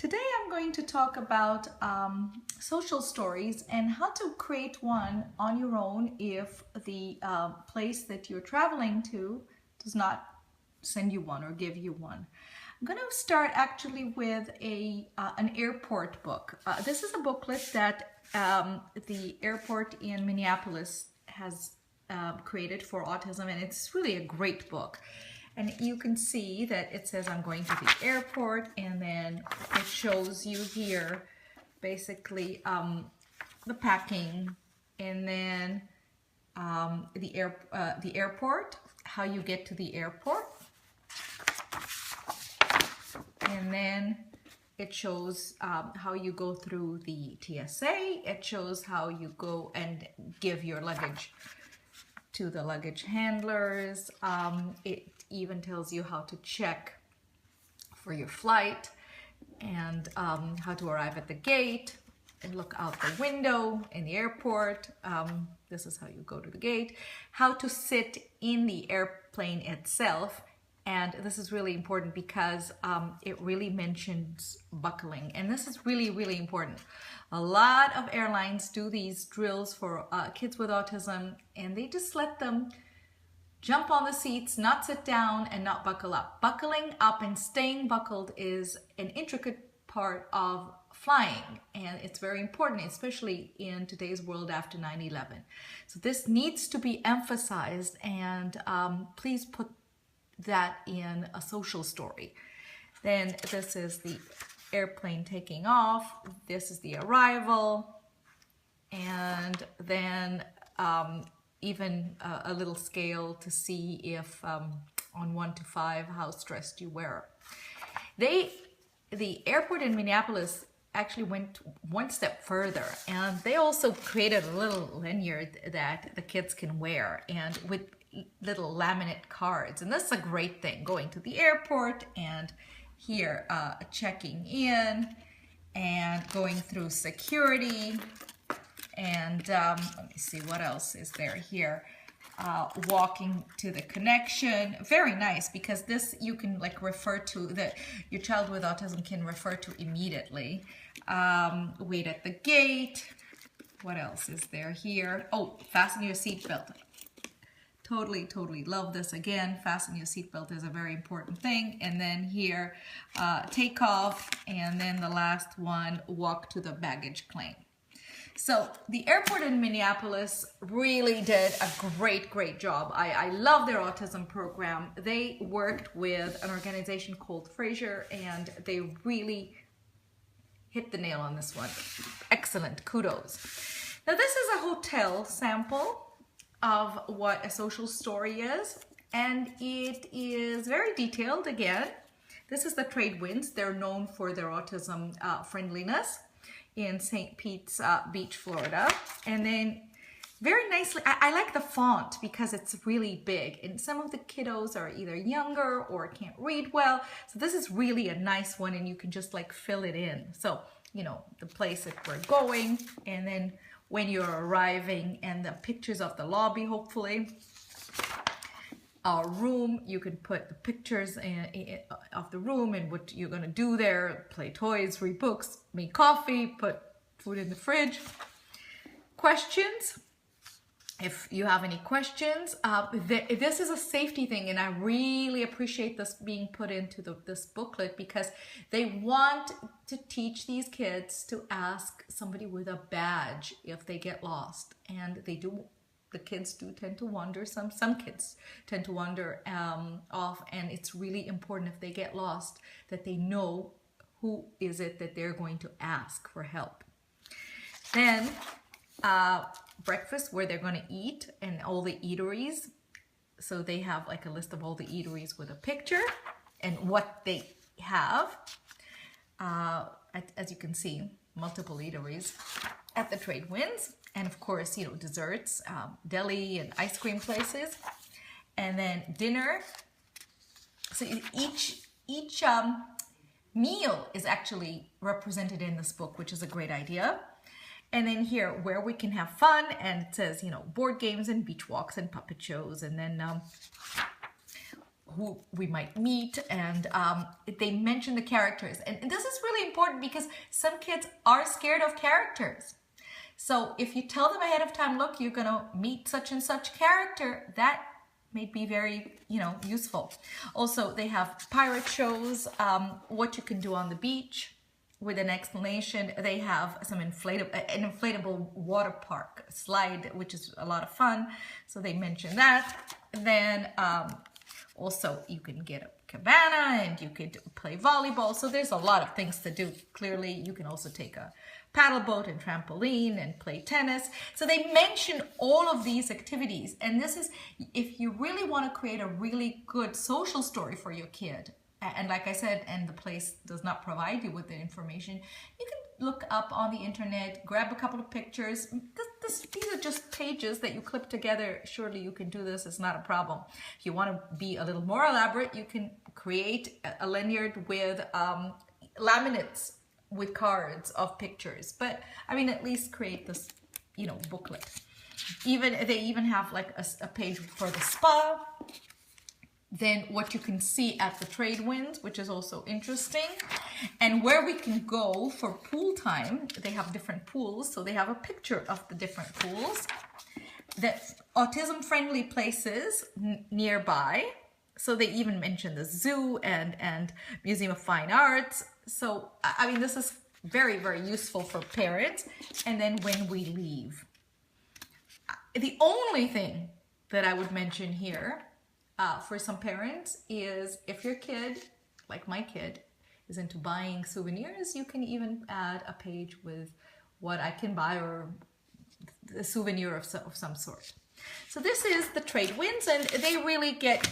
Today I'm going to talk about social stories and how to create one on your own if the place that you're traveling to does not send you one or give you one. I'm going to start actually with an airport book. This is a booklet that the airport in Minneapolis has created for autism, and it's really a great book. And you can see that it says I'm going to the airport, and then it shows you here basically the packing, and then the airport, how you get to the airport, and then it shows how you go through the TSA. It shows how you go and give your luggage to the luggage handlers. It even tells you how to check for your flight, and how to arrive at the gate and look out the window in the airport. This is how you go to the gate. How to sit in the airplane itself. And this is really important because it really mentions buckling. And this is really, really important. A lot of airlines do these drills for kids with autism, and they just let them jump on the seats, not sit down, and not buckle up. Buckling up and staying buckled is an intricate part of flying, and it's very important, especially in today's world after 9/11. So this needs to be emphasized, and please put that in a social story. Then this is the airplane taking off. This is the arrival, and then even a little scale to see if on 1 to 5 how stressed you were. The airport in Minneapolis actually went one step further, and they also created a little lanyard that the kids can wear, and with little laminate cards. And this is a great thing, going to the airport and here checking in and going through security. And let me see what else is there here. Walking to the connection. Very nice, because this you can like refer to, that your child with autism can refer to immediately. Wait at the gate. What else is there here? Oh, fasten your seatbelt. Totally love this. Again, fasten your seatbelt is a very important thing. And then here, take off, and then the last one, walk to the baggage claim. So the airport in Minneapolis really did a great job. I love their autism program. They worked with an organization called Fraser, and they really hit the nail on this one. Excellent, kudos. Now this is a hotel sample of what a social story is, and it is very detailed. Again, this is the Trade Winds. They're known for their autism friendliness in St. Pete's Beach, Florida. And then very nicely, I like the font because it's really big, and some of the kiddos are either younger or can't read well. So this is really a nice one, and you can just like fill it in. So, you know, the place that we're going, and then when you're arriving, and the pictures of the lobby, hopefully. Our room, you can put the pictures of the room and what you're gonna do there, play toys, read books, make coffee, put food in the fridge. Questions, if you have any questions. This is a safety thing, and I really appreciate this being put into this booklet, because they want to teach these kids to ask somebody with a badge if they get lost. And they do. The kids do tend to wander. Some kids tend to wander off, and it's really important if they get lost that they know who is it that they're going to ask for help. Then breakfast, where they're going to eat, and all the eateries. So they have like a list of all the eateries with a picture and what they have. As you can see, multiple eateries at the Trade Winds. And of course, you know, desserts, deli and ice cream places. And then dinner. So each meal is actually represented in this book, which is a great idea. And then here, where we can have fun, and it says, you know, board games and beach walks and puppet shows. And then who we might meet, and they mention the characters. And this is really important because some kids are scared of characters. So if you tell them ahead of time, look, you're going to meet such and such character, that may be very, useful. Also, they have pirate shows, what you can do on the beach with an explanation. They have some an inflatable water park slide, which is a lot of fun. So they mention that. Then also you can get a cabana and you could play volleyball. So there's a lot of things to do. Clearly, you can also take a paddle boat and trampoline and play tennis. So they mention all of these activities. And this is, if you really want to create a really good social story for your kid, and like I said, and the place does not provide you with the information, you can look up on the internet, grab a couple of pictures. These are just pages that you clip together. Surely you can do this. It's not a problem. If you want to be a little more elaborate, you can create a lanyard with laminates with cards of pictures. But I mean, at least create this, booklet. They even have like a page for the spa. Then what you can see at the trade winds, which is also interesting. And where we can go for pool time, they have different pools. So they have a picture of the different pools. The autism-friendly places nearby. So they even mention the zoo and Museum of Fine Arts. So, I mean, this is very, very useful for parents. And then when we leave. The only thing that I would mention here for some parents is if your kid, like my kid, is into buying souvenirs, you can even add a page with what I can buy or a souvenir of some sort. So this is the trade winds, and they really get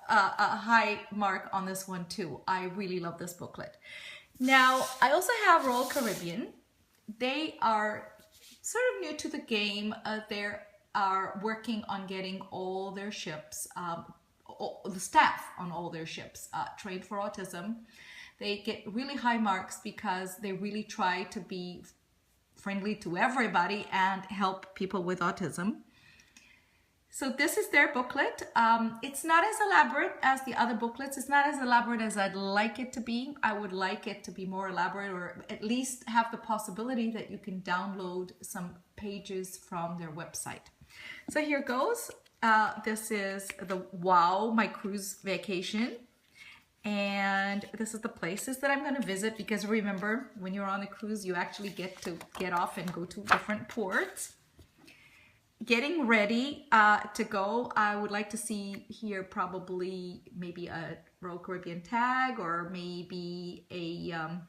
a high mark on this one too. I really love this booklet. Now, I also have Royal Caribbean. They are sort of new to the game. They are working on getting all their ships, the staff on all their ships trained for autism. They get really high marks because they really try to be friendly to everybody and help people with autism. So this is their booklet. It's not as elaborate as the other booklets. It's not as elaborate as I'd like it to be. I would like it to be more elaborate, or at least have the possibility that you can download some pages from their website. So here goes. This is the Wow, my cruise vacation. And this is the places that I'm going to visit, because remember, when you're on a cruise, you actually get to get off and go to different ports. Getting ready to go, I would like to see here probably maybe a Royal Caribbean tag, or maybe even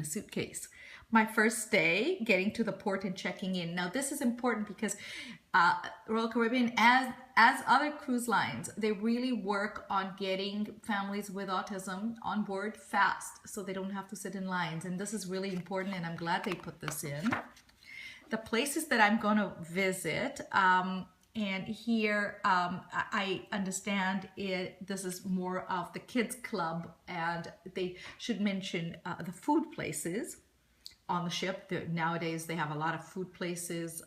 a suitcase. My first day, getting to the port and checking in. Now this is important because Royal Caribbean, as other cruise lines, they really work on getting families with autism on board fast, so they don't have to sit in lines. And this is really important, and I'm glad they put this in. The places that I'm going to visit, and here I understand this is more of the kids club, and they should mention the food places on the ship. Nowadays they have a lot of food places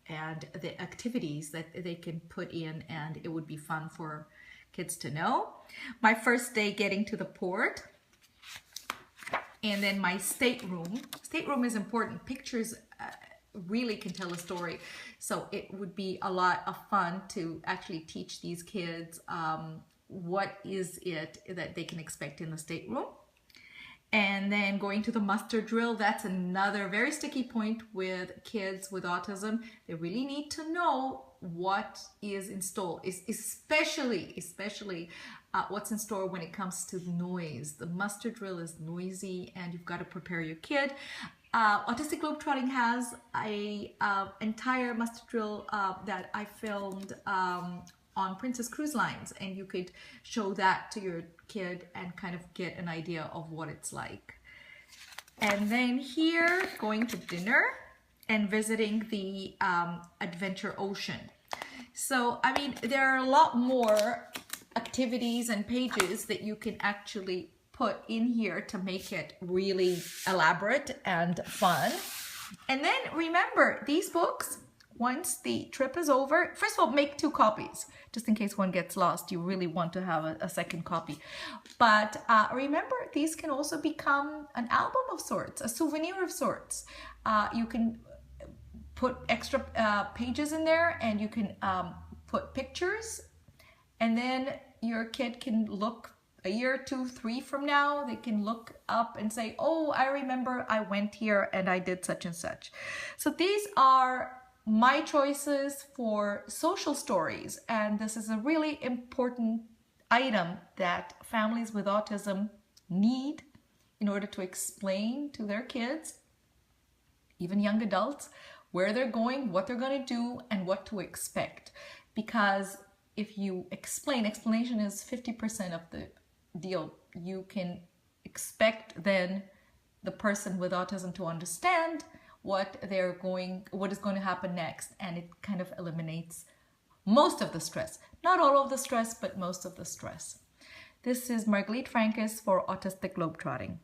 and the activities that they can put in, and it would be fun for kids to know. My first day getting to the port, and then my stateroom. Stateroom is important. Pictures really can tell a story, so it would be a lot of fun to actually teach these kids what is it that they can expect in the stateroom. And then going to the muster drill, that's another very sticky point with kids with autism. They really need to know what is in store, especially what's in store when it comes to noise. The muster drill is noisy, and you've got to prepare your kid. Autistic Globetrotting has a entire muster drill that I filmed on Princess Cruise Lines, and you could show that to your kid and kind of get an idea of what it's like. And then here, going to dinner and visiting the Adventure Ocean. So, I mean, there are a lot more activities and pages that you can actually put in here to make it really elaborate and fun. And then remember, these books once the trip is over, first of all, make 2 copies, just in case one gets lost. You really want to have a second copy. But remember, these can also become an album of sorts, a souvenir of sorts. You can put extra pages in there, and you can put pictures, and then your kid can look a year, 2, 3 from now, they can look up and say, oh, I remember I went here and I did such and such. So these are my choices for social stories, and this is a really important item that families with autism need in order to explain to their kids, even young adults, where they're going, what they're going to do, and what to expect. Because if you explanation is 50% of the deal. You can expect then the person with autism to understand what is going to happen next, and it kind of eliminates most of the stress. Not all of the stress, but most of the stress. This is Marguerite Frankis for Autistic Globetrotting.